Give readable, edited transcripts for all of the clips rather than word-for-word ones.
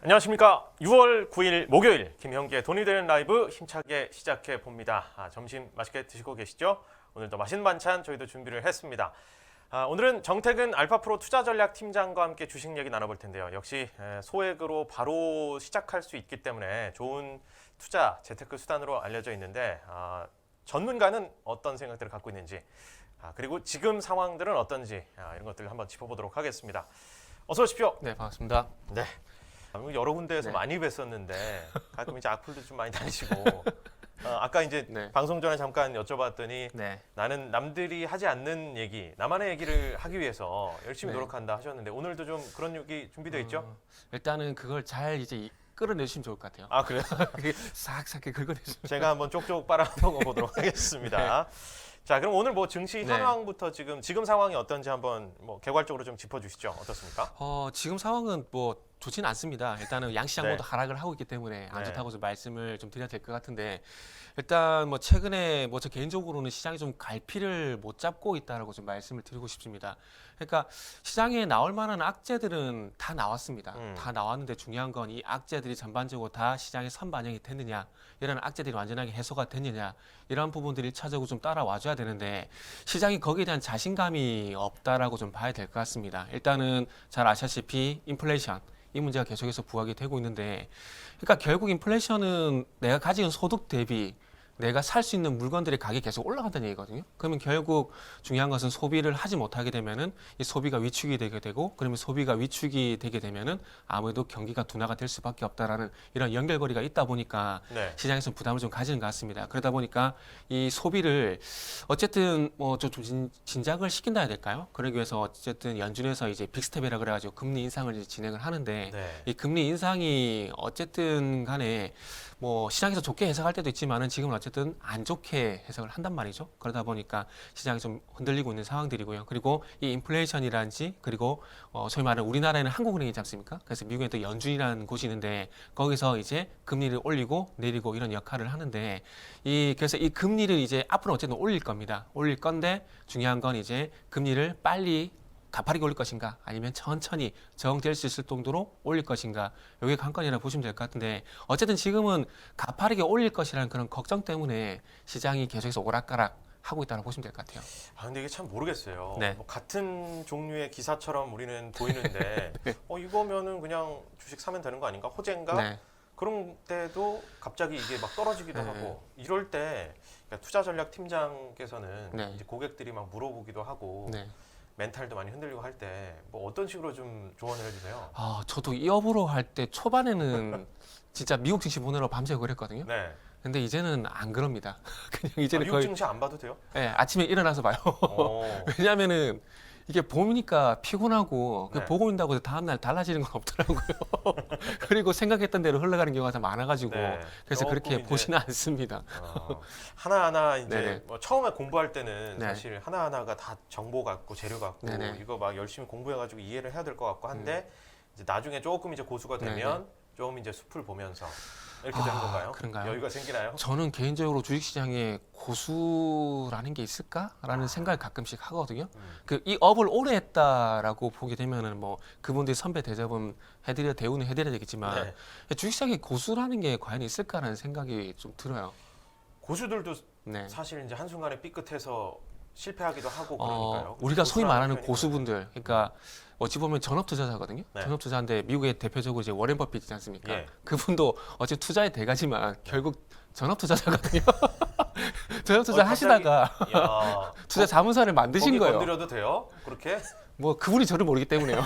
안녕하십니까. 6월 9일 목요일 김형기의 돈이 되는 라이브 힘차게 시작해 봅니다. 점심 맛있게 드시고 계시죠? 오늘도 맛있는 반찬 저희도 준비를 했습니다. 오늘은 정태근 알파프로 투자전략팀장과 함께 주식 얘기 나눠볼 텐데요. 역시 소액으로 바로 시작할 수 있기 때문에 좋은 투자 재테크 수단으로 알려져 있는데 전문가는 어떤 생각들을 갖고 있는지 그리고 지금 상황들은 어떤지 이런 것들을 한번 짚어보도록 하겠습니다. 어서 오십시오. 네, 반갑습니다. 네. 여러 군데에서 네. 많이 뵀었는데 가끔 이제 악플도 좀 많이 다니시고 아까 이제 네. 방송 전에 잠깐 여쭤봤더니 네. 나는 남들이 하지 않는 얘기, 나만의 얘기를 하기 위해서 열심히 네. 노력한다 하셨는데 오늘도 좀 그런 얘기 준비되어 있죠? 일단은 그걸 잘 이제 끌어내주시면 좋을 것 같아요. 아 그래요? 싹싹 긁어내주시면. 제가 한번 쪽쪽 빨아먹어 보도록 하겠습니다. 자, 그럼 오늘 뭐 증시 네. 현황부터 지금 상황이 어떤지 한번 뭐 개괄적으로 좀 짚어주시죠. 어떻습니까? 지금 상황은 뭐 좋지는 않습니다. 일단은 양시장 네. 모두 하락을 하고 있기 때문에 안 네. 좋다고 좀 말씀을 좀 드려야 될 것 같은데, 일단 뭐 최근에 뭐 저 개인적으로는 시장이 좀 갈피를 못 잡고 있다라고 좀 말씀을 드리고 싶습니다. 그러니까 시장에 나올 만한 악재들은 다 나왔습니다. 다 나왔는데 중요한 건 이 악재들이 전반적으로 다 시장에 선반영이 됐느냐, 이런 악재들이 완전하게 해소가 됐느냐, 이런 부분들이 1차적으로 좀 따라와줘야 되는데 시장이 거기에 대한 자신감이 없다라고 좀 봐야 될 것 같습니다. 일단은 잘 아시다시피 인플레이션, 이 문제가 계속해서 부각이 되고 있는데, 그러니까 결국 인플레이션은 내가 가진 소득 대비 내가 살 수 있는 물건들의 가격이 계속 올라간다는 얘기거든요. 그러면 결국 중요한 것은 소비를 하지 못하게 되면은 이 소비가 위축이 되게 되고, 그러면 소비가 위축이 되게 되면은 아무래도 경기가 둔화가 될 수밖에 없다라는 이런 연결고리가 있다 보니까 네. 시장에서 부담을 좀 가지는 것 같습니다. 그러다 보니까 이 소비를 어쨌든 뭐 좀 진작을 시킨다 해야 될까요? 그러기 위해서 어쨌든 연준에서 이제 빅스텝이라 그래가지고 금리 인상을 이제 진행을 하는데, 네. 이 금리 인상이 어쨌든 간에 뭐 시장에서 좋게 해석할 때도 있지만은 지금은 어쨌든 안 좋게 해석을 한단 말이죠. 그러다 보니까 시장이 좀 흔들리고 있는 상황들이고요. 그리고 이 인플레이션이란지, 그리고 소위 말하는 우리나라에는 한국은행이지 않습니까? 그래서 미국에 또 연준이라는 곳이 있는데 거기서 이제 금리를 올리고 내리고 이런 역할을 하는데, 그래서 이 금리를 이제 앞으로 어쨌든 올릴 겁니다. 올릴 건데 중요한 건 이제 금리를 빨리 가파르게 올릴 것인가, 아니면 천천히 정될 수 있을 정도로 올릴 것인가, 이게 관건이라 보시면 될 것 같은데, 어쨌든 지금은 가파르게 올릴 것이라는 그런 걱정 때문에 시장이 계속해서 오락가락 하고 있다고 보시면 될 것 같아요. 근데 이게 참 모르겠어요. 네. 뭐 같은 종류의 기사처럼 우리는 보이는데 네. 이거면은 그냥 주식 사면 되는 거 아닌가? 호재인가? 네. 그런 때도 갑자기 이게 막 떨어지기도 네. 하고 이럴 때 그러니까 투자 전략 팀장께서는 네. 이제 고객들이 막 물어보기도 하고 네. 멘탈도 많이 흔들리고 할 때 뭐 어떤 식으로 좀 조언을 해주세요? 저도 이 업으로 할 때 초반에는 진짜 미국 증시 보느라 밤새고 그랬거든요. 네. 근데 이제는 안 그럽니다. 그냥 이제는 미국 거의 증시 안 봐도 돼요? 아침에 일어나서 봐요. 어. 왜냐하면은 이게 봄이니까 피곤하고 네. 보고 있다고 해서 다음날 달라지는 건 없더라고요. 그리고 생각했던 대로 흘러가는 경우가 더 많아가지고 네. 그래서 조금 그렇게 이제, 보지는 않습니다. 하나하나 이제 네네. 뭐 처음에 공부할 때는 네. 사실 하나하나가 다 정보 같고 재료 같고 네네. 이거 막 열심히 공부해가지고 이해를 해야 될 것 같고 한데 이제 나중에 조금 이제 고수가 되면 좀 이제 숲을 보면서 이렇게 되는 건가요? 그런가요? 여유가 생기나요? 저는 개인적으로 주식시장에 고수라는 게 있을까라는 생각을 가끔씩 하거든요. 이 업을 오래 했다라고 보게 되면은 뭐 그분들이 선배 대접은 대우는 해드려야 되겠지만 주식시장에 고수라는 게 과연 있을까라는 생각이 좀 들어요. 고수들도 네. 사실 이제 한순간에 삐끗해서 실패하기도 하고 그러니까요. 우리가 소위 고수라는 말하는 표현이 고수분들, 그러니까 어찌 보면 전업 투자자거든요. 네. 전업 투자인데 미국의 대표적으로 이제 워렌 버핏이지 않습니까? 예. 그분도 어째 투자의 대가지만 결국 전업 투자자거든요. 전업 투자 갑자기- 하시다가 야, 투자 자문사를 만드신 거기 거예요. 건드려도 돼요? 그렇게? 뭐 그분이 저를 모르기 때문에요.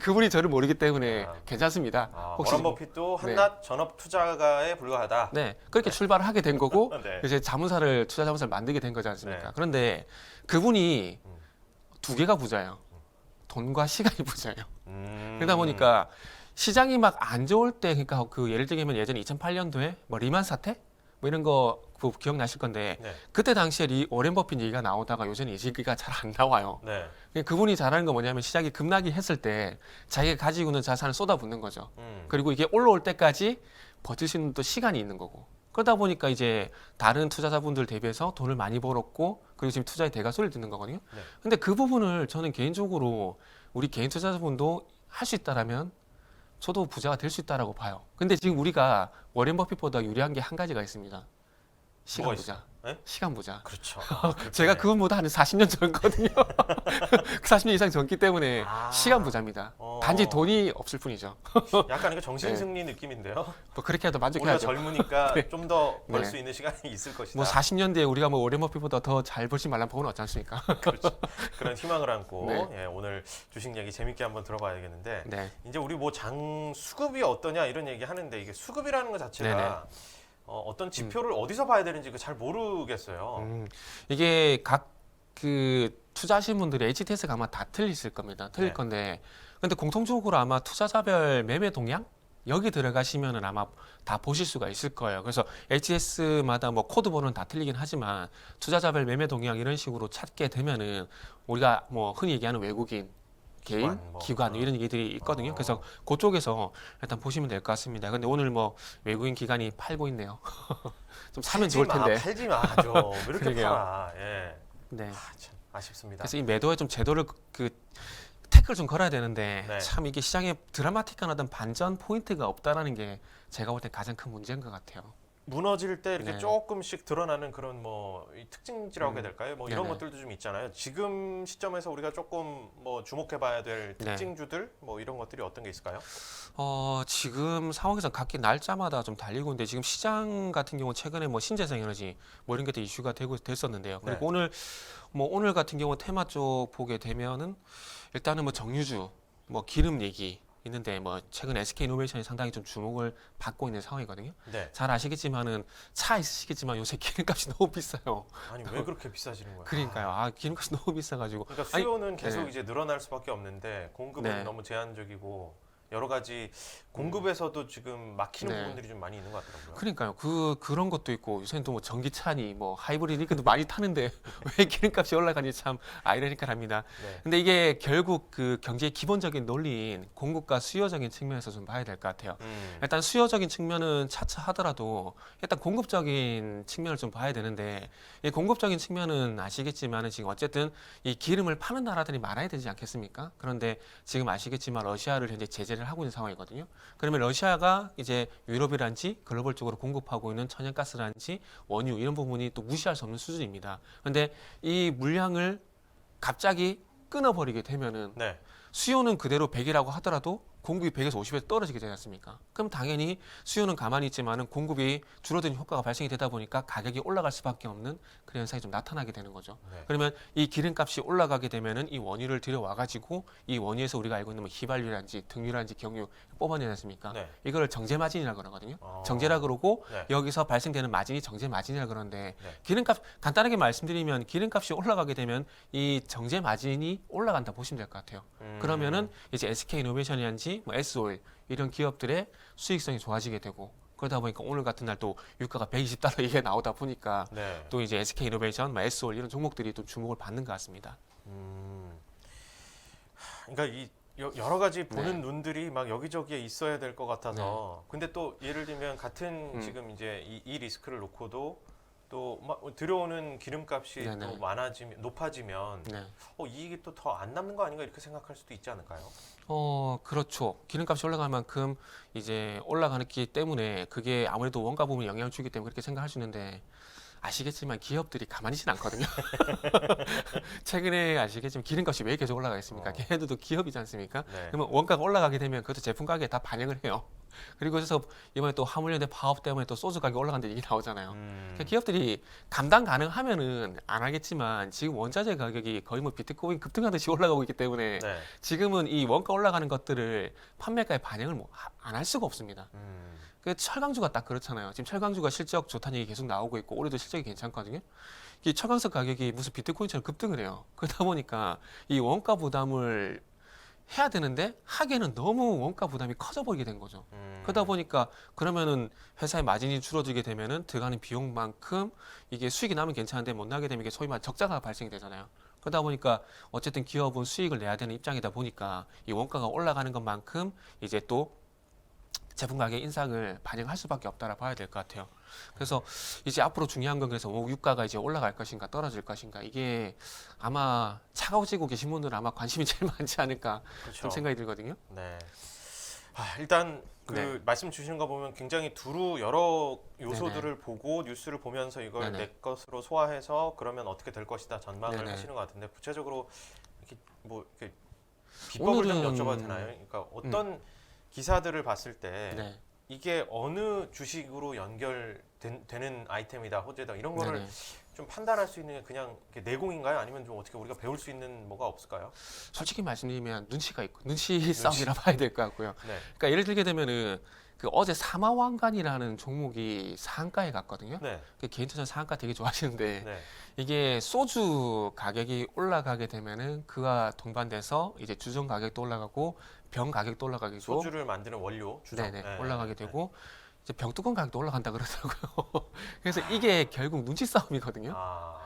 그분이 저를 모르기 때문에 아. 괜찮습니다. 혹시 워런 버핏도 네. 한낱 전업 투자가에 불과하다. 네, 그렇게 출발을 하게 된 거고 네. 이제 투자 자문사를 만들게 된 거지 않습니까? 네. 그런데 그분이 음. 두 개가 부자예요. 돈과 시간이 부자예요. 음. 그러다 보니까 시장이 막 안 좋을 때, 그러니까 그 예를 들면 예전에 2008년도에 뭐 리만 사태 뭐 이런 거 그거 기억나실 건데 네. 그때 당시에 워렌 버핏 얘기가 나오다가 요새는 이 얘기가 잘 안 나와요. 네. 그분이 잘하는 건 뭐냐면 시장이 급락이 했을 때 자기가 가지고 있는 자산을 쏟아붓는 거죠. 음. 그리고 이게 올라올 때까지 버틸 수 있는 또 시간이 있는 거고. 그러다 보니까 이제 다른 투자자분들 대비해서 돈을 많이 벌었고, 그리고 지금 투자의 대가소리를 듣는 거거든요. 네. 근데 그 부분을 저는 개인적으로 우리 개인 투자자분도 할 수 있다라면 저도 부자가 될 수 있다라고 봐요. 근데 지금 우리가 워렌 버핏보다 유리한 게 한 가지가 있습니다. 시간 뭐가 부자. 네? 시간 부자. 그렇죠. 제가 그분보다 한 40년 전거든요. 40년 이상 전기 때문에 아. 시간 부자입니다. 단지 돈이 없을 뿐이죠. 약간 이거 정신승리 느낌인데요. 뭐 그렇게 해도 우리가 만족해야죠. 젊으니까 네. 좀 더 벌 네. 수 있는 시간이 있을 것이다. 뭐 40년 뒤에 우리가 뭐 워렌 버핏보다 더 잘 벌지 말란 법은 없지 않습니까? 그렇죠. 그런 희망을 안고 네. 예, 오늘 주식 얘기 재밌게 한번 들어봐야겠는데 네. 이제 우리 뭐 장 수급이 어떠냐 이런 얘기 하는데 이게 수급이라는 것 자체가 네네. 어떤 지표를 어디서 봐야 되는지 잘 모르겠어요. 이게 각 그 투자하신 분들이 HTS가 아마 다 틀리실 겁니다. 틀릴 네. 건데, 근데 공통적으로 아마 투자자별 매매 동향 여기 들어가시면은 아마 다 보실 수가 있을 거예요. 그래서 HTS마다 뭐 코드 번호는 다 틀리긴 하지만 투자자별 매매 동향 이런 식으로 찾게 되면은 우리가 뭐 흔히 얘기하는 외국인 개인, 기관, 뭐. 이런 얘기들이 있거든요. 어. 그래서 그쪽에서 일단 보시면 될 것 같습니다. 근데 오늘 뭐 외국인 기관이 팔고 있네요. 좀 사면 좋을 텐데. 팔지 마, 좀 왜 이렇게 그러게요. 팔아? 예, 네. 참 아쉽습니다. 그래서 이 매도에 좀 제도를 그 태클 좀 걸어야 되는데 네. 참 이게 시장에 드라마틱한 어떤 반전 포인트가 없다라는 게 제가 볼 때 가장 큰 문제인 것 같아요. 무너질 때 이렇게 네. 조금씩 드러나는 그런 뭐 특징지라고 해야 될까요? 뭐 이런 네네. 것들도 좀 있잖아요. 지금 시점에서 우리가 조금 뭐 주목해봐야 될 네. 특징주들 뭐 이런 것들이 어떤 게 있을까요? 지금 상황에서 각기 날짜마다 좀 달리고 있는데 지금 시장 같은 경우 최근에 뭐 신재생 에너지 뭐 이런 게 또 이슈가 됐었는데요. 그리고 네. 오늘 같은 경우 테마 쪽 보게 되면은 일단은 뭐 정유주, 뭐 기름 얘기 있는데 뭐 최근 SK이노베이션이 상당히 좀 주목을 받고 있는 상황이거든요. 네. 잘 아시겠지만은 차 있으시겠지만 요새 기름값이 너무 비싸요. 아니 왜 그렇게 비싸지는 거야? 그러니까요. 기름값이 너무 비싸가지고. 그러니까 아니, 수요는 계속 네. 이제 늘어날 수밖에 없는데 공급은 네. 너무 제한적이고 여러 가지 공급에서도 지금 막히는 네. 부분들이 좀 많이 있는 것 같더라고요. 그러니까요. 그런 것도 있고 요새는 또 뭐 전기차니 뭐 하이브리드 이것도 많이 타는데 왜 기름값이 올라가니 참 아이러니컬합니다. 네. 근데 이게 결국 그 경제의 기본적인 논리인 공급과 수요적인 측면에서 좀 봐야 될 것 같아요. 일단 수요적인 측면은 차차 하더라도 일단 공급적인 측면을 좀 봐야 되는데 이 공급적인 측면은 아시겠지만은 지금 어쨌든 이 기름을 파는 나라들이 많아야 되지 않겠습니까? 그런데 지금 아시겠지만 러시아를 현재 제재를 하고 있는 상황이거든요. 그러면 러시아가 이제 유럽이란지 글로벌적으로 공급하고 있는 천연가스란지 원유 이런 부분이 또 무시할 수 없는 수준입니다. 그런데 이 물량을 갑자기 끊어버리게 되면은 네. 수요는 그대로 100이라고 하더라도 공급이 100에서 50에 떨어지게 되지 않습니까? 그럼 당연히 수요는 가만히 있지만은 공급이 줄어드는 효과가 발생이 되다 보니까 가격이 올라갈 수밖에 없는 그런 현상이 좀 나타나게 되는 거죠. 네. 그러면 이 기름값이 올라가게 되면은 이 원유를 들여와 가지고 이 원유에서 우리가 알고 있는 뭐 휘발유란지 등유란지 경유 뽑아내지 않습니까? 네. 이걸 정제 마진이라 그러거든요. 어. 정제라 그러고 네. 여기서 발생되는 마진이 정제 마진이라 그러는데 네. 기름값 간단하게 말씀드리면 기름값이 올라가게 되면 이 정제 마진이 올라간다 보시면 될 것 같아요. 그러면은 이제 SK이노베이션이란지 뭐 S오일 이런 기업들의 수익성이 좋아지게 되고 그러다 보니까 오늘 같은 날 또 유가가 120달러 이게 나오다 보니까 네. 또 이제 SK이노베이션, 뭐 S오일 이런 종목들이 또 주목을 받는 것 같습니다. 그러니까 이 여러 가지 보는 네. 눈들이 막 여기저기에 있어야 될 것 같아서 근데 또 예를 들면 같은 지금 이제 이 리스크를 놓고도 또 막 들어오는 기름값이 네네. 또 높아지면 네. 이익이 또 더 안 남는 거 아닌가 이렇게 생각할 수도 있지 않을까요? 그렇죠. 기름값이 올라갈 만큼 이제 올라가기 때문에 그게 아무래도 원가 부분에 영향을 주기 때문에 그렇게 생각할 수 있는데 아시겠지만 기업들이 가만히 있진 않거든요. 최근에 아시겠지만 기름값이 왜 계속 올라가겠습니까? 걔네들도 기업이지 않습니까? 네. 그러면 원가가 올라가게 되면 그것도 제품 가격에 다 반영을 해요. 그리고 그래서 이번에 또 화물연대 파업 때문에 또 소주 가격 올라간다는 얘기 나오잖아요. 그러니까 기업들이 감당 가능하면은 안 하겠지만 지금 원자재 가격이 거의 뭐 비트코인 급등하듯이 올라가고 있기 때문에 네. 지금은 이 원가 올라가는 것들을 판매가에 반영을 안 할 수가 없습니다. 그 철강주가 딱 그렇잖아요. 지금 철강주가 실적 좋다는 얘기 계속 나오고 있고 올해도 실적이 괜찮거든요. 이 철강석 가격이 무슨 비트코인처럼 급등을 해요. 그러다 보니까 이 원가 부담을 해야 되는데 하기에는 너무 원가 부담이 커져 버리게 된 거죠. 그러다 보니까 그러면은 회사의 마진이 줄어들게 되면은 들어가는 비용만큼 이게 수익이 나면 괜찮은데 못 나게 되면 이게 소위 말해 적자가 발생이 되잖아요. 그러다 보니까 어쨌든 기업은 수익을 내야 되는 입장이다 보니까 이 원가가 올라가는 것만큼 이제 또 제품 가격 인상을 반영할 수밖에 없다라 봐야 될 것 같아요. 그래서 이제 앞으로 중요한 건 그래서 뭐 유가가 이제 올라갈 것인가 떨어질 것인가 이게 아마 차가워지고 계신 분들은 아마 관심이 제일 많지 않을까 그렇죠. 좀 생각이 들거든요. 네. 일단 그 네. 말씀 주시는 거 보면 굉장히 두루 여러 요소들을 보고 뉴스를 보면서 이걸 네네. 내 것으로 소화해서 그러면 어떻게 될 것이다 전망을 네네. 하시는 것 같은데 구체적으로 이렇게 비법을 좀 오늘은- 여쭤봐도 되나요? 그러니까 어떤 기사들을 봤을 때 네. 이게 어느 주식으로 연결되는 아이템이다, 호재다 이런 거를 네네. 좀 판단할 수 있는 게 그냥 이렇게 내공인가요? 아니면 좀 어떻게 우리가 배울 수 있는 뭐가 없을까요? 솔직히 말씀드리면 눈치가 있고 눈치 싸움이라 봐야 될 것 같고요. 네, 그러니까 예를 들게 되면은 그 어제 사마왕관이라는 종목이 상한가에 갔거든요. 네, 그 개인적으로 상한가 되게 좋아하시는데 네. 이게 소주 가격이 올라가게 되면은 그와 동반돼서 이제 주전 가격도 올라가고 병 가격도 올라가게 되고 소주를 만드는 원료 주정. 네네 네, 올라가게 네. 되고 이제 병뚜껑 가격도 올라간다 그러더라고요. 그래서 이게 결국 눈치 싸움이거든요. 아,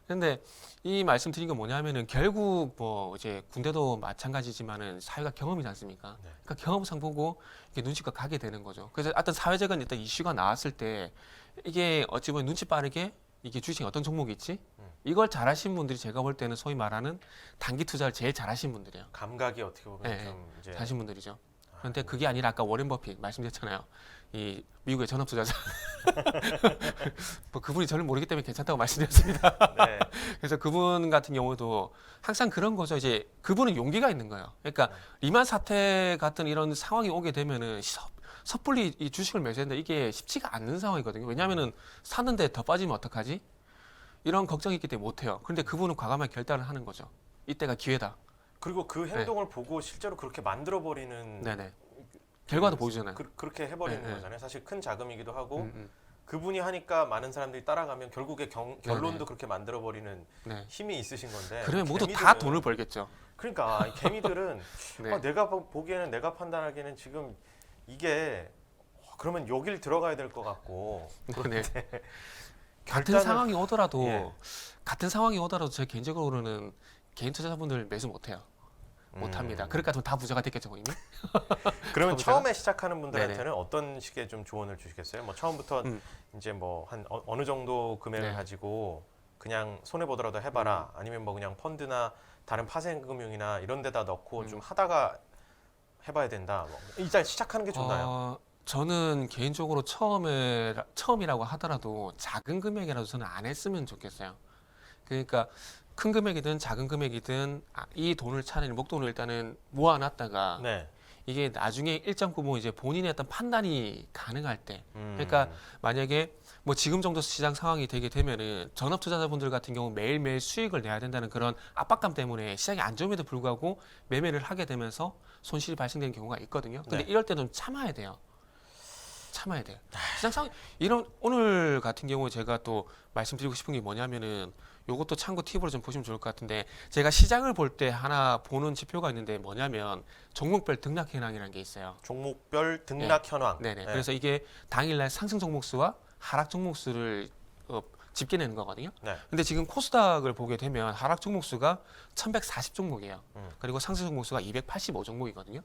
근데 이 말씀 드린 건 뭐냐면은 결국 뭐 이제 군대도 마찬가지지만은 사회가 경험이지 않습니까? 네. 그러니까 경험상 보고 이게 눈치가 가게 되는 거죠. 그래서 어떤 사회적인 일단 이슈가 나왔을 때 이게 어찌 보면 눈치 빠르게 이게 주식에 어떤 종목이 있지? 이걸 잘하신 분들이 제가 볼 때는 소위 말하는 단기 투자를 제일 잘하신 분들이에요. 감각이 어떻게 보면 네, 좀 이제 잘하신 분들이죠. 그런데 그게 아니라 아까 워렌 버핏 말씀드렸잖아요. 이 미국의 전업 투자자. 뭐 그분이 저를 모르기 때문에 괜찮다고 말씀드렸습니다. 네, 그래서 그분 같은 경우도 항상 그런 거죠. 이제 그분은 용기가 있는 거예요. 그러니까 리만 사태 같은 이런 상황이 오게 되면은 섣불리 이 주식을 매수했는데 이게 쉽지가 않는 상황이거든요. 왜냐하면은 샀는데 더 빠지면 어떡하지? 이런 걱정이 있기 때문에 못해요. 그런데 그분은 과감하게 결단을 하는 거죠. 이때가 기회다. 그리고 그 행동을 보고 실제로 그렇게 만들어 버리는 네네. 결과도 보여주잖아요. 그렇게 해버리는 네, 네. 거잖아요. 사실 큰 자금이기도 하고 음. 그분이 하니까 많은 사람들이 따라가면 결국에 결론도 네. 그렇게 만들어 버리는 네. 힘이 있으신 건데. 그러면 모두 개미들은- 다 돈을 벌겠죠. 그러니까 이 개미들은 네. 내가 보기에는 내가 판단하기에는 지금 이게 그러면 여길 들어가야 될 것 같고 네. 같은 결단을- 상황이 오더라도 예. 같은 상황이 오더라도 제 개인적으로는 개인 투자자분들 매수 못해요. 못합니다. 그러니까 다 부자가 됐겠죠, 이미. 그러면 처음부터? 처음에 시작하는 분들한테는 어떤 식의 좀 조언을 주시겠어요? 뭐 처음부터 음. 이제 뭐 한 어느 정도 금액을 네. 가지고 그냥 손해 보더라도 해봐라. 아니면 뭐 그냥 펀드나 다른 파생금융이나 이런 데다 넣고 좀 하다가 해봐야 된다. 뭐 일단 시작하는 게 좋나요? 저는 개인적으로 처음이라고 하더라도 작은 금액이라도 저는 안 했으면 좋겠어요. 그러니까 큰 금액이든 작은 금액이든 이 돈을 차라리 목돈을 일단은 모아놨다가 네. 이게 나중에 일정 부분 이제 본인의 어떤 판단이 가능할 때 음. 그러니까 만약에 뭐 지금 정도 시장 상황이 되게 되면은 전업 투자자분들 같은 경우 매일매일 수익을 내야 된다는 그런 압박감 때문에 시장이 안 좋음에도 불구하고 매매를 하게 되면서 손실이 발생되는 경우가 있거든요. 근데 네. 이럴 때는 참아야 돼요. 참아야 돼요. 시장 상황 이런 오늘 같은 경우에 제가 또 말씀드리고 싶은 게 뭐냐면은 요것도 참고 팁으로 좀 보시면 좋을 것 같은데 제가 시장을 볼 때 하나 보는 지표가 있는데 뭐냐면 종목별 등락 현황이라는 게 있어요. 종목별 등락 현황. 네네. 네. 그래서 이게 당일날 상승 종목 수와 하락 종목 수를 집계내는 거거든요. 네. 근데 지금 코스닥을 보게 되면 하락 종목 수가 1140 종목이에요. 그리고 상승 종목 수가 285 종목이거든요.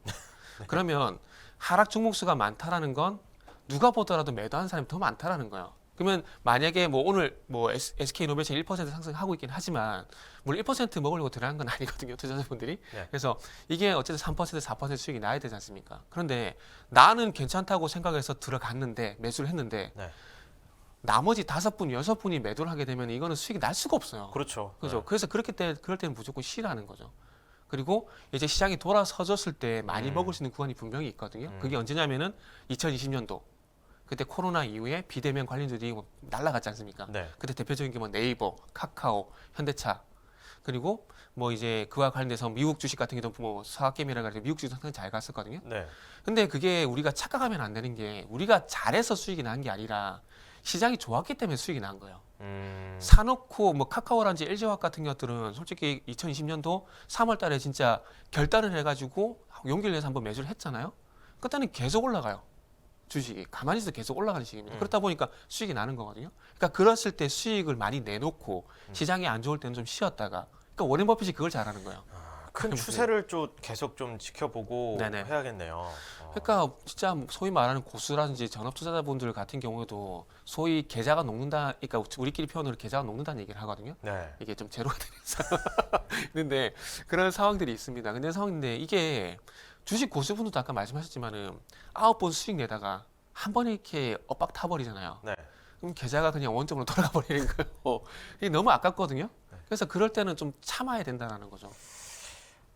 그러면 하락 종목 수가 많다라는 건 누가 보더라도 매도한 사람이 더 많다라는 거예요. 그러면 만약에 뭐 오늘 뭐 SK이노베이션 1% 상승하고 있긴 하지만 물론 1% 먹으려고 들어간 건 아니거든요, 투자자분들이. 네. 그래서 이게 어쨌든 3% 4% 수익이 나야 되지 않습니까? 그런데 나는 괜찮다고 생각해서 들어갔는데 매수를 했는데 네. 나머지 5분, 6분이 매도를 하게 되면 이거는 수익이 날 수가 없어요. 그렇죠. 그죠? 네. 그래서 그럴 때는 무조건 쉬라는 거죠. 그리고 이제 시장이 돌아서졌을 때 많이 먹을 수 있는 구간이 분명히 있거든요. 그게 언제냐면은 2020년도 그때 코로나 이후에 비대면 관련주들이 뭐 날라갔지 않습니까? 네. 그때 대표적인 게 뭐 네이버, 카카오, 현대차 그리고 뭐 이제 그와 관련돼서 미국 주식 같은 경우도 뭐 서학개미라 가지고 미국 주식 상당히 잘 갔었거든요. 네. 근데 그게 우리가 착각하면 안 되는 게 우리가 잘해서 수익이 난 게 아니라 시장이 좋았기 때문에 수익이 난 거예요. 사놓고 뭐 카카오라든지 LG화학 같은 것들은 솔직히 2020년도 3월 달에 진짜 결단을 해가지고 용기를 내서 한번 매수를 했잖아요. 그때는 계속 올라가요. 주식이 가만히 있어도 계속 올라가는 시기입니다. 그렇다 보니까 수익이 나는 거거든요. 그러니까 그랬을 때 수익을 많이 내놓고 시장이 안 좋을 때는 좀 쉬었다가 그러니까 워렌 버핏이 그걸 잘하는 거예요. 큰 추세를 좀 계속 좀 지켜보고 네네. 해야겠네요. 그러니까 진짜 소위 말하는 고수라든지 전업 투자자분들 같은 경우에도 소위 계좌가 녹는다, 그러니까 우리끼리 표현으로 계좌가 녹는다는 얘기를 하거든요. 네. 이게 좀 제로가 되면서 근데 그런 상황들이 있습니다. 근데 상황인데 이게 주식 고수분들도 아까 말씀하셨지만은 9번 수익 내다가 한 번에 이렇게 엇박 타버리잖아요. 네. 그럼 계좌가 그냥 원점으로 돌아가 버리는 거예요. 이게 너무 아깝거든요. 네. 그래서 그럴 때는 좀 참아야 된다는 거죠.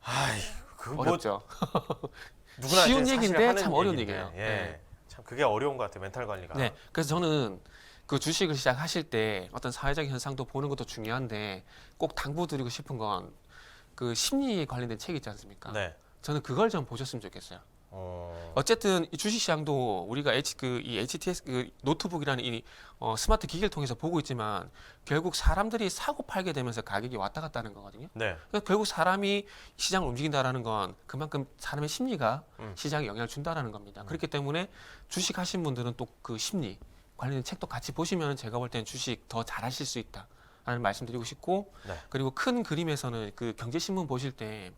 아이, 그뭐 어렵죠. 누구나 쉬운 이제 사실 얘기인데 하는 참 어려운 얘기인데, 얘기예요. 예. 네. 참 그게 어려운 것 같아요. 멘탈 관리가. 네. 그래서 저는 그 주식을 시작하실 때 어떤 사회적 현상도 보는 것도 중요한데 꼭 당부드리고 싶은 건 그 심리 관련된 책이 있지 않습니까? 네. 저는 그걸 좀 보셨으면 좋겠어요. 어, 어쨌든 이 주식 시장도 우리가 이 HTS 그 노트북이라는 이 스마트 기기를 통해서 보고 있지만 결국 사람들이 사고 팔게 되면서 가격이 왔다 갔다 하는 거거든요. 네. 그러니까 결국 사람이 시장을 움직인다라는 건 그만큼 사람의 심리가 음. 시장에 영향을 준다라는 겁니다. 그렇기 때문에 주식 하신 분들은 또 그 심리 관련된 책도 같이 보시면 제가 볼 때는 주식 더 잘하실 수 있다라는 말씀드리고 싶고 네. 그리고 큰 그림에서는 그 경제신문 보실 때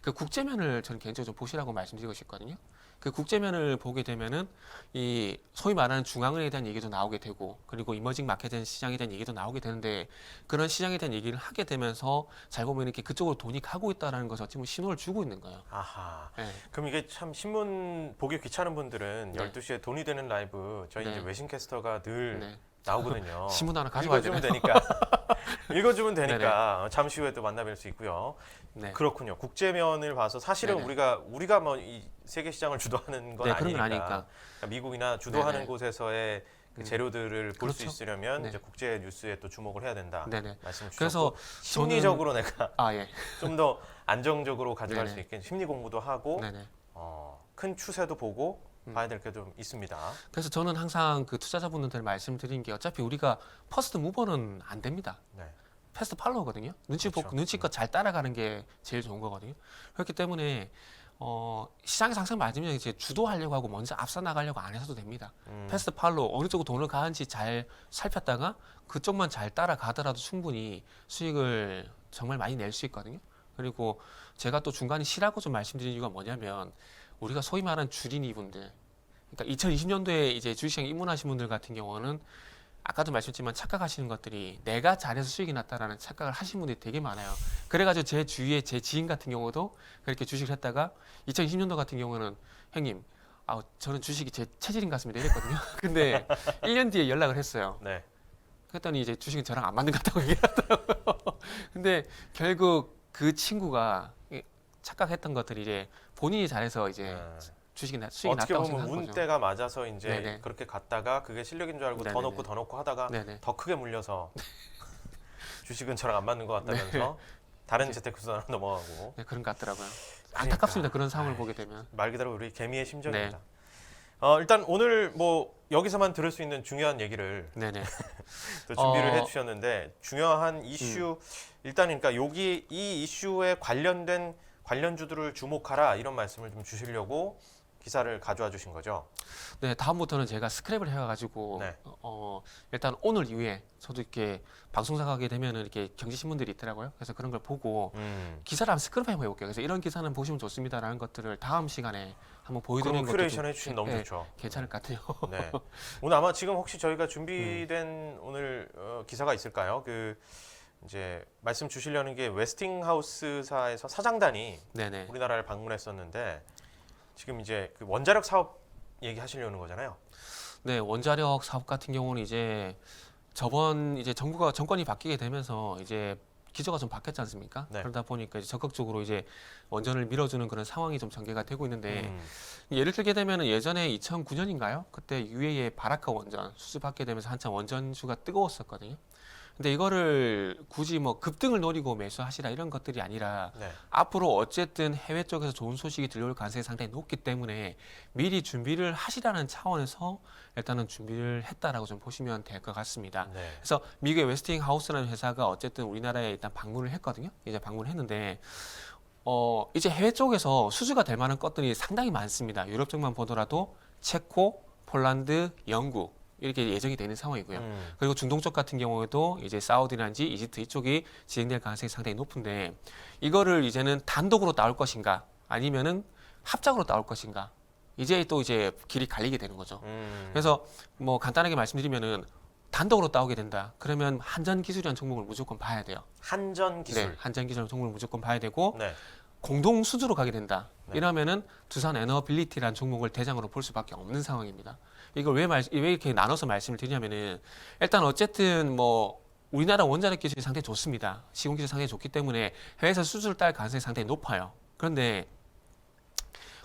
그 국제면을 저는 개인적으로 좀 보시라고 말씀드리고 싶거든요. 그 국제면을 보게 되면은 이 소위 말하는 중앙은행에 대한 얘기도 나오게 되고 그리고 이머징 마켓에 시장에 대한 얘기도 나오게 되는데 그런 시장에 대한 얘기를 하게 되면서 잘 보면 이렇게 그쪽으로 돈이 가고 있다라는 것을 지금 신호를 주고 있는 거예요. 아하. 네. 그럼 이게 참 신문 보기 귀찮은 분들은 네. 12시에 돈이 되는 라이브 저희 네. 이제 외신캐스터가 늘 네. 나오거든요. 신문 하나 가져와야 읽어주면 되나요? 되니까. 읽어주면 되니까 잠시 후에 또 만나뵐 수 있고요. 네. 그렇군요. 국제면을 봐서 사실은 네네. 우리가 뭐 이 세계 시장을 주도하는 건 네, 아니니까. 그런 건 아니니까. 그러니까 미국이나 주도하는 네네. 곳에서의 그 재료들을 볼 수 그렇죠. 있으려면 네. 이제 국제 뉴스에 또 주목을 해야 된다. 네네. 말씀을 주셨고 그래서 심리적으로 내가 예. 좀 더 안정적으로 가져갈 네네. 수 있게 심리 공부도 하고 네네. 큰 추세도 보고 봐야 될 게 좀 있습니다. 그래서 저는 항상 그 투자자분들 말씀드린 게 어차피 우리가 퍼스트 무버는 안 됩니다. 네. 패스트 팔로우거든요. 그렇죠. 눈치껏 잘 따라가는 게 제일 좋은 거거든요. 그렇기 때문에 시장의 상승 맞으면 이제 주도하려고 하고 먼저 앞서 나가려고 안 해서도 됩니다. 패스트 팔로우 어느 쪽으로 돈을 가는지 잘 살폈다가 그쪽만 잘 따라가더라도 충분히 수익을 정말 많이 낼 수 있거든요. 그리고 제가 또 중간에 쉬라고 좀 말씀드린 이유가 뭐냐면 우리가 소위 말하는 주린이분들, 그러니까 2020년도에 이제 주식시장에 입문하신 분들 같은 경우는 아까도 말씀드렸지만 착각하시는 것들이 내가 잘해서 수익이 났다라는 착각을 하신 분들이 되게 많아요. 그래가지고 제 주위에 제 지인 같은 경우도 그렇게 주식을 했다가 2020년도 같은 경우는 형님, 저는 주식이 제 체질인 것 같습니다 이랬거든요. 근데 1년 뒤에 연락을 했어요. 네. 그랬더니 이제 주식은 저랑 안 맞는 것 같다고 얘기하더라고요. 근데 결국 그 친구가 착각했던 것들이 이제 본인이 잘해서 이제 수익이 어떻게 났다고 보면 생각한 거죠. 운때가 맞아서 이제 네네. 그렇게 갔다가 그게 실력인 줄 알고 네네네. 더 넣고 하다가 네네. 더 크게 물려서 주식은 저랑 안 맞는 것 같다면서 다른 재테크수단으로 넘어가고 네, 그런 것 같더라고요. 그러니까. 안타깝습니다. 그런 상황을 보게 되면. 말 그대로 우리 개미의 심정입니다. 네. 일단 오늘 뭐 여기서만 들을 수 있는 중요한 얘기를 네네. 또 준비를 해주셨는데 중요한 이슈 일단 그러니까 여기 이 이슈에 관련된 관련주들을 주목하라 이런 말씀을 좀 주시려고 기사를 가져와 주신 거죠. 네, 다음부터는 제가 스크랩을 해가지고 네. 일단 오늘 이후에 저도 이렇게 방송사 가게 되면은 이렇게 경제신문들이 있더라고요. 그래서 그런 걸 보고 기사를 한번 스크랩 한번 해볼게요. 그래서 이런 기사는 보시면 좋습니다라는 것들을 다음 시간에 한번 보여드리는 그럼 것도 큐레이션 좀 해주시면 너무 좋죠. 괜찮을 것 같아요. 네. 오늘 아마 지금 혹시 저희가 준비된 오늘 기사가 있을까요? 그 이제 말씀 주시려는 게 웨스팅하우스사에서 사장단이 네네. 우리나라를 방문했었는데 지금 이제 그 원자력 사업 얘기하시려는 거잖아요. 네, 원자력 사업 같은 경우는 이제 저번 이제 정권이 바뀌게 되면서 이제 기조가 좀 바뀌었지 않습니까? 네. 그러다 보니까 이제 적극적으로 이제 원전을 밀어주는 그런 상황이 좀 전개가 되고 있는데 예를 들게 되면은 예전에 2009년인가요? 그때 UAE의 바라카 원전 수주받게 되면서 한참 원전주가 뜨거웠었거든요. 근데 이거를 굳이 뭐 급등을 노리고 매수하시라 이런 것들이 아니라 네. 앞으로 어쨌든 해외 쪽에서 좋은 소식이 들려올 가능성이 상당히 높기 때문에 미리 준비를 하시라는 차원에서 일단은 준비를 했다라고 좀 보시면 될 것 같습니다. 네. 그래서 미국의 웨스팅하우스라는 회사가 어쨌든 우리나라에 일단 방문을 했거든요. 이제 방문을 했는데 이제 해외 쪽에서 수주가 될 만한 것들이 상당히 많습니다. 유럽 쪽만 보더라도 체코, 폴란드, 영국 이렇게 예정이 되는 상황이고요. 그리고 중동 쪽 같은 경우에도 이제 사우디라든지 이집트 이쪽이 진행될 가능성이 상당히 높은데 이거를 이제는 단독으로 나올 것인가 아니면은 합작으로 나올 것인가 이제 길이 갈리게 되는 거죠. 그래서 뭐 간단하게 말씀드리면은 단독으로 나오게 된다. 그러면 한전 기술이라는 종목을 무조건 봐야 돼요. 한전 기술. 네, 한전 기술이라는 종목을 무조건 봐야 되고 네. 공동 수주로 가게 된다. 네. 이러면은 두산 에너빌리티라는 종목을 대장으로 볼 수밖에 없는 상황입니다. 이걸 왜 이렇게 나눠서 말씀을 드리냐면은 일단 어쨌든 뭐 우리나라 원자력 기술이 상당히 좋습니다. 시공 기술이 상당히 좋기 때문에 해외에서 수주를 딸 가능성이 상당히 높아요. 그런데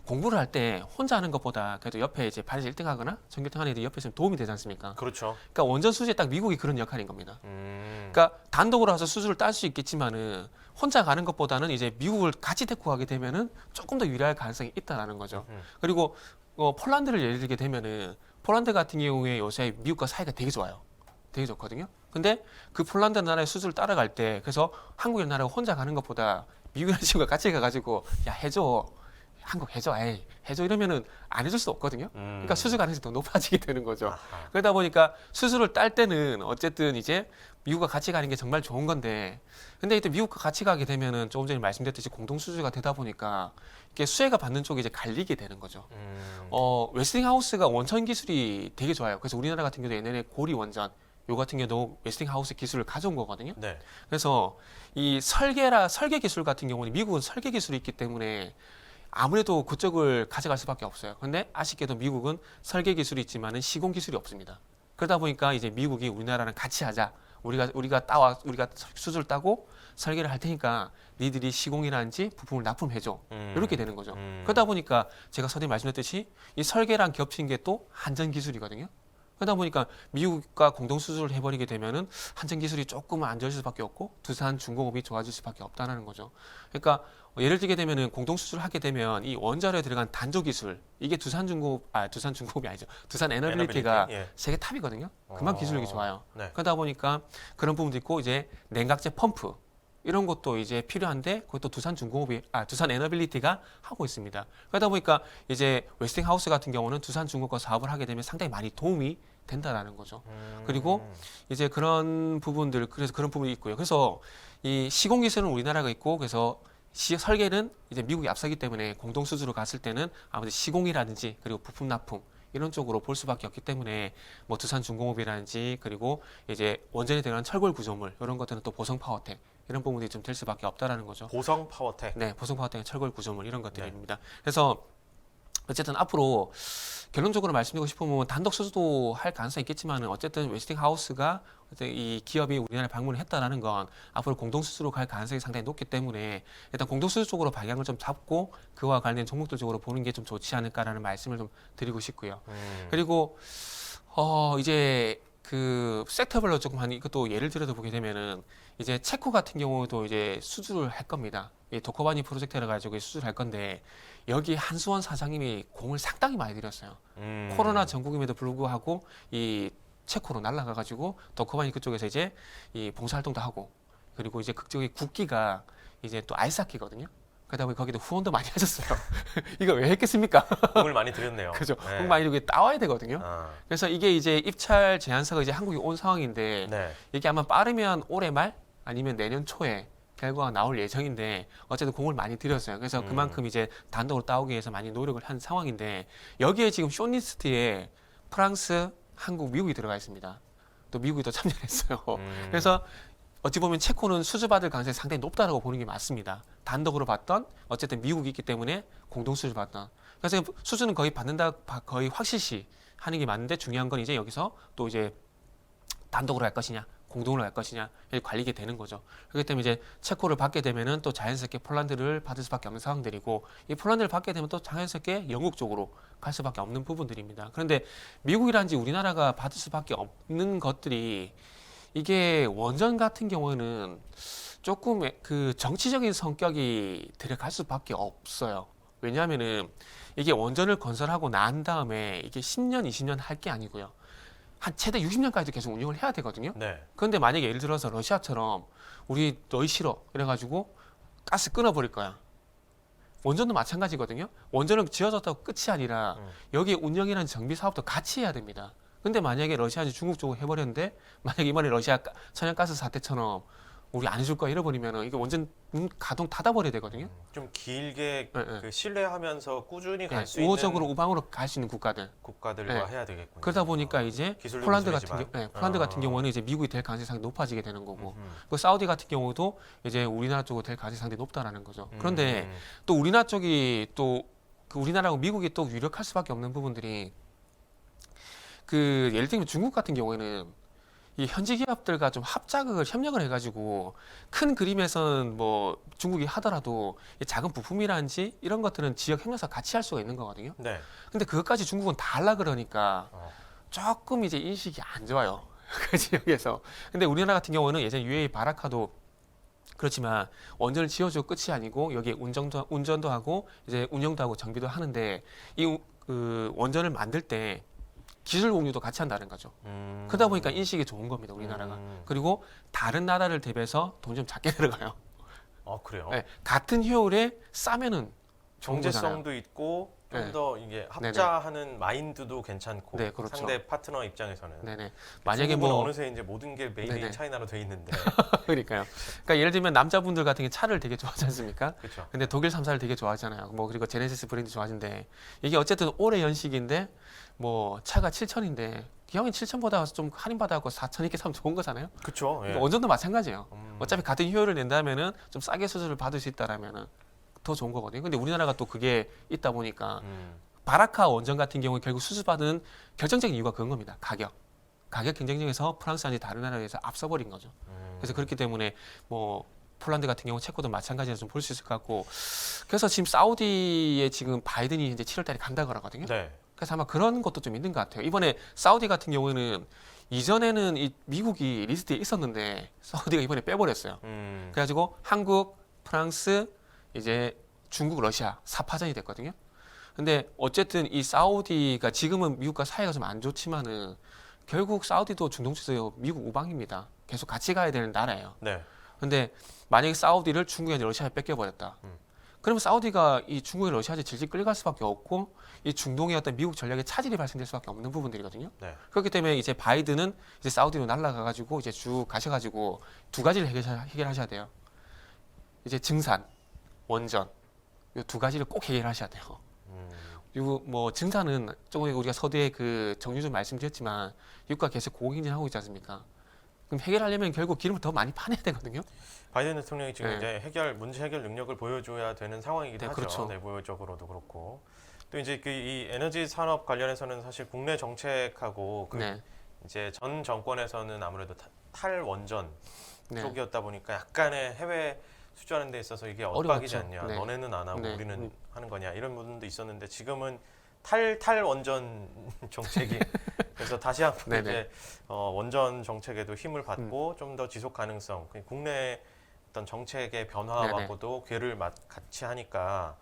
공부를 할 때 혼자 하는 것보다 그래도 옆에 이제 반에서 1등 하거나 전교 1등 하는 애들이 옆에 있으면 도움이 되지 않습니까? 그렇죠. 그러니까 원전 수주에 딱 미국이 그런 역할인 겁니다. 음. 그러니까 단독으로 와서 수주를 딸 수 있겠지만은 혼자 가는 것보다는 이제 미국을 같이 데리고 가게 되면은 조금 더 유리할 가능성이 있다라는 거죠. 그리고 폴란드를 예를 들게 되면은 폴란드 같은 경우에 요새 미국과 사이가 되게 좋아요. 되게 좋거든요. 근데 그 폴란드 나라의 수주를 따라갈 때 그래서 한국이라는 나라가 혼자 가는 것보다 미국이라는 친구가 같이 가가지고 야 해줘. 한국 해줘, 에이, 해줘 이러면은 안 해줄 수 없거든요. 그러니까 수주 가능성이 더 높아지게 되는 거죠. 아하. 그러다 보니까 수주를 딸 때는 어쨌든 이제 미국과 같이 가는 게 정말 좋은 건데, 근데 이때 미국과 같이 가게 되면은 조금 전에 말씀드렸듯이 공동 수주가 되다 보니까 이게 수혜가 받는 쪽이 이제 갈리게 되는 거죠. 웨스팅하우스가 원천 기술이 되게 좋아요. 그래서 우리나라 같은 경우도 옛날에 고리 원전 요 같은 경우도 웨스팅하우스 기술을 가져온 거거든요. 네. 그래서 이 설계 기술 같은 경우는 미국은 설계 기술이 있기 때문에 아무래도 그쪽을 가져갈 수밖에 없어요. 근데 아쉽게도 미국은 설계 기술이 있지만은 시공 기술이 없습니다. 그러다 보니까 이제 미국이 우리나라랑 같이 하자. 우리가 수주를 따고 설계를 할 테니까 니들이 시공이라든지 부품을 납품해줘. 이렇게 되는 거죠. 그러다 보니까 제가 서두에 말씀드렸듯이 이 설계랑 겹친 게 또 한전 기술이거든요. 그러다 보니까 미국과 공동 수주를 해버리게 되면은 한전 기술이 조금 안 좋을 수밖에 없고 두산 중공업이 좋아질 수밖에 없다는 거죠. 그러니까 예를 들게 되면은 공동 수주를 하게 되면 이 원자로에 들어간 단조 기술 이게 두산 중공업이 아니죠. 두산 에너빌리티가 예. 세계 탑이거든요. 그만 기술력이 좋아요. 네. 그러다 보니까 그런 부분도 있고 이제 냉각제 펌프 이런 것도 이제 필요한데 그것도 두산 에너빌리티가 하고 있습니다. 그러다 보니까 이제 웨스팅하우스 같은 경우는 두산 중공업과 사업을 하게 되면 상당히 많이 도움이 된다라는 거죠. 그리고 이제 그런 부분이 있고요. 그래서 이 시공 기술은 우리나라가 있고 그래서 설계는 이제 미국이 앞서기 때문에 공동 수주로 갔을 때는 아무래도 시공이라든지 그리고 부품 납품 이런 쪽으로 볼 수밖에 없기 때문에 뭐 두산중공업이라든지 그리고 이제 원전에 들어간 철골 구조물 이런 것들은 또 보성 파워텍 이런 부분들이 좀 될 수밖에 없다라는 거죠. 보성 파워텍. 네, 보성 파워텍 철골 구조물 이런 것들입니다. 그래서 어쨌든 앞으로 결론적으로 말씀드리고 싶으면 단독 수주도 할 가능성이 있겠지만은 어쨌든 웨스팅하우스가 이 기업이 우리나라에 방문을 했다라는 건 앞으로 공동 수주로 갈 가능성이 상당히 높기 때문에 일단 공동 수주 쪽으로 방향을 좀 잡고 그와 관련된 종목들 쪽으로 보는 게 좀 좋지 않을까라는 말씀을 좀 드리고 싶고요. 그리고 이제 그 섹터별로 조금 한 이것도 예를 들어서 보게 되면은 이제 체코 같은 경우도 이제 수주를 할 겁니다. 이 도커바니 프로젝트를 가지고 수주를 할 건데 여기 한수원 사장님이 공을 상당히 많이 들였어요. 코로나 전국임에도 불구하고 이 체코로 날아가가지고 도커바니 그쪽에서 이제 이 봉사활동도 하고 그리고 이제 그쪽의 국기가 이제 또 아이스하키거든요. 그러다 보니 거기도 후원도 많이 하셨어요. 이거 왜 했겠습니까? 공을 많이 들였네요. 그죠. 네. 공 많이 들고 따와야 되거든요. 아, 그래서 이게 이제 입찰 제안서가 이제 한국에 온 상황인데 네. 이게 아마 빠르면 올해 말 아니면 내년 초에 결과가 나올 예정인데 어쨌든 공을 많이 들였어요. 그래서 그만큼 이제 단독으로 따오기 위해서 많이 노력을 한 상황인데 여기에 지금 쇼리스트에 프랑스, 한국, 미국이 들어가 있습니다. 또 미국이 또 참여했어요. 그래서 어찌 보면 체코는 수주받을 가능성이 상당히 높다고 보는 게 맞습니다. 단독으로 받던 어쨌든 미국이 있기 때문에 공동 수주 받던. 그래서 수주는 거의 거의 확실시 하는 게 맞는데 중요한 건 이제 여기서 또 이제 단독으로 할 것이냐 공동으로 할 것이냐 관리게 되는 거죠. 그렇기 때문에 이제 체코를 받게 되면은 또 자연스럽게 폴란드를 받을 수밖에 없는 상황들이고 이 폴란드를 받게 되면 또 자연스럽게 영국 쪽으로 갈 수밖에 없는 부분들입니다. 그런데 미국이란지 우리나라가 받을 수밖에 없는 것들이 이게 원전 같은 경우는 조금 그 정치적인 성격이 들어갈 수밖에 없어요. 왜냐하면은 이게 원전을 건설하고 난 다음에 이게 10년, 20년 할 게 아니고요. 한 최대 60년까지도 계속 운영을 해야 되거든요. 네. 그런데 만약에 예를 들어서 러시아처럼 우리 너희 싫어 이래가지고 가스 끊어버릴 거야. 원전도 마찬가지거든요. 원전은 지어졌다고 끝이 아니라 여기 운영이라는 정비 사업도 같이 해야 됩니다. 근데 만약에 러시아나 중국 쪽으로 해버렸는데 만약에 이번에 러시아 천연가스 사태처럼 우리 안 해줄 거야 잃어버리면은 이게 완전 가동 닫아버려야 되거든요. 좀 길게 예, 예. 그 신뢰하면서 꾸준히 예, 갈 수 우호적으로 있는 우방으로 갈 수 있는 국가들. 국가들과 예. 해야 되겠군요. 그러다 보니까 이제 기술도 폴란드 같은 기술이지만. 경우, 폴란드 같은 경우는 이제 미국이 될 가능성이 상당히 높아지게 되는 거고, 음. 그 사우디 같은 경우도 이제 우리나라 쪽으로 될 가능성이 상당히 높다라는 거죠. 그런데 음. 또 우리나라 쪽이 또 그 우리나라하고 미국이 또 유력할 수밖에 없는 부분들이 그 예를 들면 중국 같은 경우에는 이 현지 기업들과 좀 협력을 해가지고 큰 그림에서는 뭐 중국이 하더라도 이 작은 부품이라든지 이런 것들은 지역 협력사 같이 할 수가 있는 거거든요. 네. 근데 그것까지 중국은 다 하려 그러니까 어. 조금 이제 인식이 안 좋아요. 그 지역에서. 근데 우리나라 같은 경우는 예전 UAE 바라카도 그렇지만 원전을 지어주고 끝이 아니고 여기에 운전도 하고 이제 운영도 하고 정비도 하는데 그 원전을 만들 때 기술 공유도 같이 한다는 거죠. 그러다 보니까 인식이 좋은 겁니다, 우리나라가. 그리고 다른 나라를 대비해서 돈 좀 작게 들어가요. 그래요? 네, 같은 효율에 싸면은 좋은 거잖아요. 경제성도 있고 좀 네. 더 이게 합자하는 마인드도 괜찮고 네, 그렇죠. 상대 파트너 입장에서는 네네. 만약에 중국은 뭐 어느새 이제 모든 게 메이드 인 네네. 차이나로 돼 있는데 그러니까요. 그러니까 예를 들면 남자분들 같은 게 차를 되게 좋아하지 않습니까? 그렇죠. 근데 독일 3사를 되게 좋아하잖아요. 뭐 그리고 제네시스 브랜드 좋아하는데 이게 어쨌든 올해 연식인데 뭐 차가 7천인데 형이 7천보다 좀 할인 받아갖고 4천 이렇게 사면 좋은 거잖아요. 그렇죠. 예. 그러니까 원전도 마찬가지예요. 음. 어차피 같은 효율을 낸다면은 좀 싸게 수주를 받을 수 있다라면은 더 좋은 거거든요. 근데 우리나라가 또 그게 있다 보니까 바라카 원전 같은 경우에 결국 수주받은 결정적인 이유가 그런 겁니다. 가격 경쟁력에서 프랑스한테 다른 나라에 비해서 앞서버린 거죠. 그래서 그렇기 때문에 뭐 폴란드 같은 경우 체코도 마찬가지로 좀 볼 수 있을 것 같고 그래서 지금 사우디에 지금 바이든이 이제 7월달에 간다고 하거든요. 네. 그래서 아마 그런 것도 좀 있는 것 같아요. 이번에 사우디 같은 경우에는 이전에는 이 미국이 리스트에 있었는데 사우디가 이번에 빼버렸어요. 그래가지고 한국, 프랑스, 이제 중국, 러시아 4파전이 됐거든요. 근데 어쨌든 이 사우디가 지금은 미국과 사이가 좀 안 좋지만은 결국 사우디도 중동 쪽에서 미국 우방입니다. 계속 같이 가야 되는 나라예요. 네. 근데 만약에 사우디를 중국에 러시아에 뺏겨버렸다. 그러면 사우디가 이 중국에 러시아에 질질 끌려갈 수밖에 없고 이 중동의 어떤 미국 전략에 차질이 발생될 수밖에 없는 부분들이거든요. 네. 그렇기 때문에 이제 바이든은 이제 사우디로 날아가가지고 이제 쭉 가셔가지고 두 가지를 해결하셔야 돼요. 이제 증산, 원전 이 두 가지를 꼭 해결하셔야 돼요. 그리고 뭐 증산은 조금 우리가 서두에 그 정유준 말씀드렸지만 유가 계속 고공행진하고 있지 않습니까? 그럼 해결하려면 결국 기름을 더 많이 파내야 되거든요. 바이든 대통령이 지금 네. 이제 문제 해결 능력을 보여줘야 되는 상황이기도 네, 하죠. 그렇죠. 내부적으로도 그렇고 또 이제 그 이 에너지 산업 관련해서는 사실 국내 정책하고 그 네, 이제 전 정권에서는 아무래도 탈원전 네, 쪽이었다 보니까 약간의 해외 수주하는 데 있어서 이게 엇박이지 어려웠죠. 않냐. 네. 너네는 안 하고 네. 우리는 하는 거냐 이런 부분도 있었는데 지금은 탈원전 정책이 그래서 다시 한번 네네. 이제 원전 정책에도 힘을 받고 좀 더 지속 가능성 국내 어떤 정책의 변화하고도 궤를 같이 하니까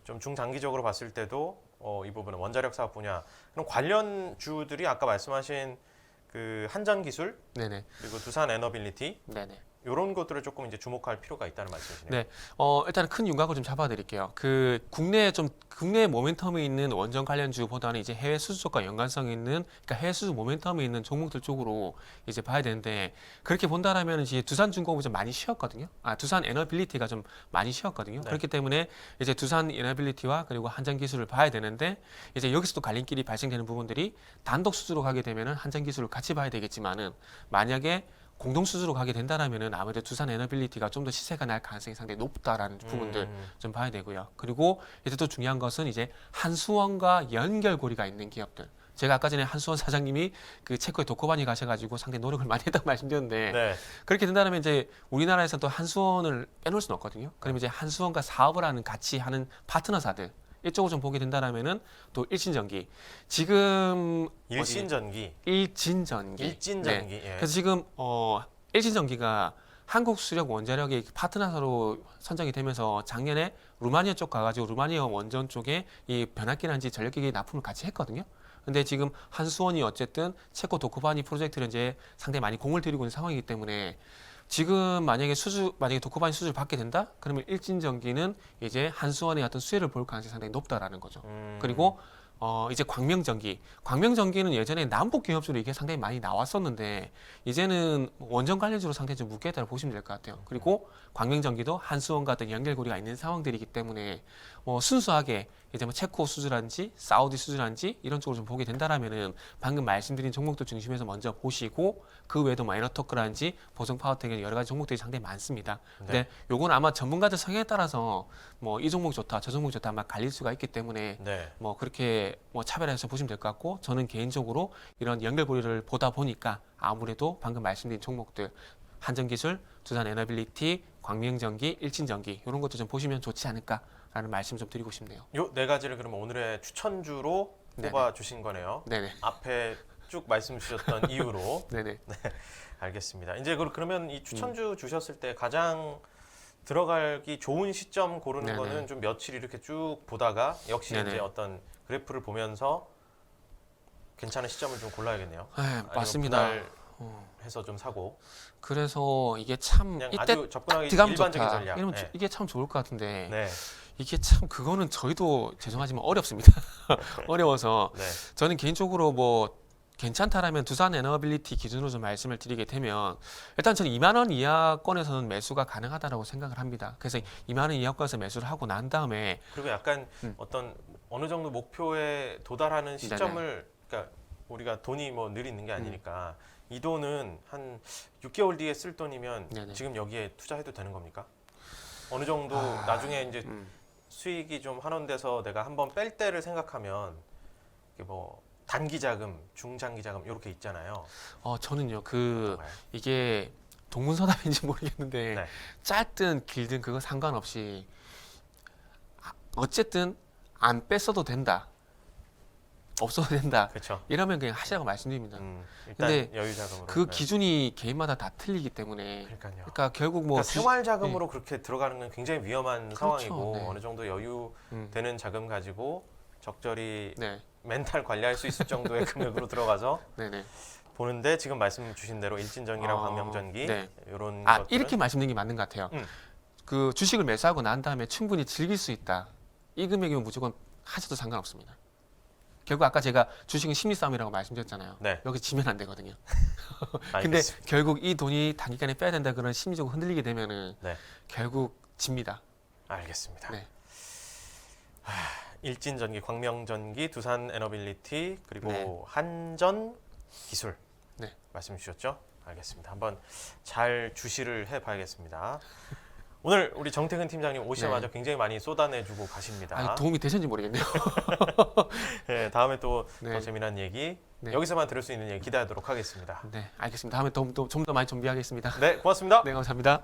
좀 중장기적으로 봤을 때도 이 부분은 원자력 사업 분야 그럼 관련주들이 아까 말씀하신 그 한전 기술 네네, 그리고 두산 에너빌리티 네네. 이런 것들을 조금 이제 주목할 필요가 있다는 말씀이시네요. 네, 일단 큰 윤곽을 좀 잡아드릴게요. 그 국내 모멘텀이 있는 원전 관련주보다는 이제 해외 수주 쪽과 연관성이 있는, 그러니까 해외 수주 모멘텀이 있는 종목들 쪽으로 이제 봐야 되는데 그렇게 본다라면 이제 두산중공업이 좀 많이 쉬었거든요. 두산 에너빌리티가 좀 많이 쉬었거든요. 네. 그렇기 때문에 이제 두산 에너빌리티와 그리고 한전기술을 봐야 되는데 이제 여기서도 갈림길이 발생되는 부분들이 단독 수주로 가게 되면은 한전기술을 같이 봐야 되겠지만은 만약에 공동 수주로 가게 된다라면은 아무래도 두산 에너빌리티가 좀 더 시세가 날 가능성이 상당히 높다라는 부분들 좀 봐야 되고요. 그리고 이제 또 중요한 것은 이제 한수원과 연결고리가 있는 기업들. 제가 아까 전에 한수원 사장님이 그 체코에 도코바니 가셔가지고 상당히 노력을 많이 했다고 말씀드렸는데 네. 그렇게 된다면 이제 우리나라에서 또 한수원을 빼놓을 수는 없거든요. 그러면 이제 한수원과 사업을 하는 같이 하는 파트너사들 이쪽을 좀 보게 된다라면은 또 일진전기 지금 일신전기. 일진전기. 일진전기. 네. 예. 그래서 지금 일진전기가 한국 수력 원자력의 파트너사로 선정이 되면서 작년에 루마니아 쪽 가가지고 루마니아 원전 쪽에 이 변압기란지 전력기기 납품을 같이 했거든요. 근데 지금 한수원이 어쨌든 체코 도코바니 프로젝트를 이제 상당히 많이 공을 들이고 있는 상황이기 때문에 지금 만약에 도코바니 수주를 받게 된다? 그러면 일진전기는 이제 한수원의 어떤 수혜를 볼 가능성이 상당히 높다라는 거죠. 그리고 이제 광명전기는 예전에 남북 기업주로 이게 상당히 많이 나왔었는데 이제는 원전 관련주로 상당히 좀 묶여있다고 보시면 될 것 같아요. 그리고 광명전기도 한수원과 어떤 연결고리가 있는 상황들이기 때문에 뭐 순수하게 이제 뭐 체코 수주라든지 사우디 수주라든지 이런 쪽으로 좀 보게 된다라면은 방금 말씀드린 종목들 중심에서 먼저 보시고 그 외에도 뭐 에너토크라든지 보성 파워텍 여러 가지 종목들이 상당히 많습니다. 근데 요건 아마 전문가들 성향에 따라서 뭐 이 종목 좋다 저 종목 좋다 아마 갈릴 수가 있기 때문에 네. 뭐 그렇게 뭐 차별해서 보시면 될 것 같고 저는 개인적으로 이런 연결고리를 보다 보니까 아무래도 방금 말씀드린 종목들 한전기술, 두산에너빌리티, 광명전기, 일진전기 이런 것도 좀 보시면 좋지 않을까라는 말씀 좀 드리고 싶네요. 요 네 가지를 그러면 오늘의 추천주로 네네. 뽑아 주신 거네요. 네네. 앞에 쭉 말씀 주셨던 이유로. 네네. 알겠습니다. 이제 그러면 이 추천주 주셨을 때 가장 들어가기 좋은 시점 고르는 네네. 거는 좀 며칠 이렇게 쭉 보다가 역시 네네. 이제 어떤 그래프를 보면서 괜찮은 시점을 좀 골라야겠네요. 네, 아니면 맞습니다. 해서 좀 사고 그래서 이게 참 그냥 이때 아주 접근하기 들어가면 일반적인 좋다. 전략. 이러면 네. 이게 참 좋을 것 같은데 네. 이게 참 그거는 저희도 죄송하지만 어렵습니다. 어려워서 네. 저는 개인적으로 뭐 괜찮다라면 두산 에너빌리티 기준으로 좀 말씀을 드리게 되면 일단 저는 2만 원 이하권에서는 매수가 가능하다라고 생각을 합니다. 그래서 2만 원 이하권에서 매수를 하고 난 다음에 그리고 약간 음. 어떤 어느 정도 목표에 도달하는 시점을 그러니까 우리가 돈이 뭐 늘 있는 게 아니니까 이 돈은 한 6개월 뒤에 쓸 돈이면 네네. 지금 여기에 투자해도 되는 겁니까? 어느 정도 아, 나중에 이제 수익이 좀 환원돼서 내가 한번 뺄 때를 생각하면 이게 뭐 단기 자금, 중장기 자금 이렇게 있잖아요. 저는요 그 어떤가요? 이게 동문서답인지 모르겠는데 네. 짧든 길든 그거 상관없이 어쨌든 안 뺐어도 된다. 없어도 된다. 그렇죠. 이러면 그냥 하시라고 말씀드립니다. 일단 근데 여유 자금으로. 그 네. 기준이 개인마다 다 틀리기 때문에 그러니까요. 그러니까 결국 뭐 그러니까 생활 자금으로 그렇게 들어가는 건 굉장히 위험한 그렇죠. 상황이고 네. 어느 정도 여유 음, 되는 자금 가지고 적절히 네, 멘탈 관리할 수 있을 정도의 금액으로 들어가서 네네. 보는데 지금 말씀 주신 대로 일진전기랑 광명전기 네. 이런 아 것들은 이렇게 말씀드린 게 맞는 것 같아요. 그 주식을 매수하고 난 다음에 충분히 즐길 수 있다. 이 금액이면 무조건 하셔도 상관없습니다. 결국 아까 제가 주식은 심리 싸움이라고 말씀드렸잖아요. 네. 여기 지면 안 되거든요. 근데 알겠습니다. 결국 이 돈이 단기간에 빼야 된다 그런 심리적으로 흔들리게 되면은 네. 결국 집니다. 알겠습니다. 네. 일진전기, 광명전기, 두산에너빌리티 그리고 네. 한전기술 네. 말씀 주셨죠? 알겠습니다. 한번 잘 주시를 해봐야겠습니다. 오늘 우리 정태근 팀장님 오시자마자 네. 굉장히 많이 쏟아내주고 가십니다. 아, 도움이 되셨는지 모르겠네요. 네, 다음에 또 더 네. 재미난 얘기 네. 여기서만 들을 수 있는 얘기 기대하도록 하겠습니다. 네, 알겠습니다. 다음에 좀 더 많이 준비하겠습니다. 네, 고맙습니다. 네, 감사합니다.